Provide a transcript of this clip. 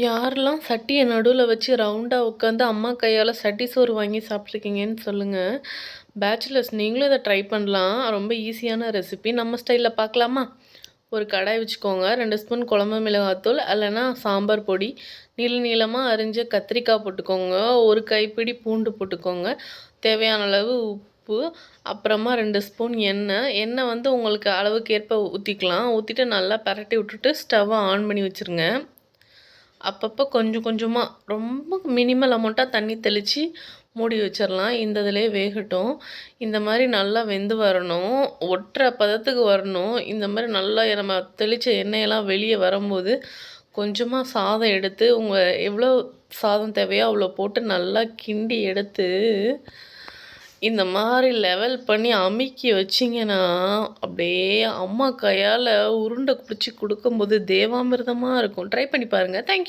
யாரெல்லாம் சட்டிய நடுவுல வச்சு ரவுண்டா உட்காந்து அம்மா கையால சட்டி சோறு வாங்கி சாப்பிட்ருக்கீங்கன்னு சொல்லுங்க. பேச்சுலர்ஸ் நீங்களும் இத ட்ரை பண்ணலாம். ரொம்ப ஈஸியான ரெசிபி. நம்ம ஸ்டைல்ல பார்க்கலாமா? ஒரு கடாய் வச்சுக்கோங்க. 2 ஸ்பூன் குழம்பு மிளகாத்தூள், இல்லைன்னா சாம்பார் பொடி, நீள நீளமா அரிஞ்ச கத்திரிக்காய் போட்டுக்கோங்க. ஒரு கைப்பிடி பூண்டு போட்டுக்கோங்க. தேவையான அளவு உப்பு, அப்புறமா 2 ஸ்பூன் எண்ணெய். எண்ணெய் வந்து உங்களுக்கு அளவுக்கு ஏற்ப ஊற்றிக்கலாம். ஊற்றிட்டு நல்லா பரட்டி விட்டுட்டு ஸ்டவ்வை ஆன் பண்ணி வச்சுருங்க. அப்பப்போ கொஞ்சம் கொஞ்சமாக ரொம்ப மினிமல் அமௌண்ட்டாக தண்ணி தெளித்து மூடி வச்சிடலாம். இந்த இதிலே வேகட்டும். இந்த மாதிரி நல்லா வெந்து வரணும். ஒட்டுற பதத்துக்கு வரணும். இந்த மாதிரி நல்லா நம்ம தெளித்த எண்ணெயெல்லாம் வெளியே வரும்போது கொஞ்சமாக சாதம் எடுத்து எவ்வளோ சாதம் தேவையோ அவ்வளோ போட்டு நல்லா கிண்டி எடுத்து இந்த மாதிரி லெவல் பண்ணி அமுக்கி வச்சிங்கன்னா அப்படியே அம்மா கையால் உருண்டை பிடிச்சி கொடுக்கும்போது தேவாமிர்தமாக இருக்கும். ட்ரை பண்ணி பாருங்கள். தேங்க்யூ.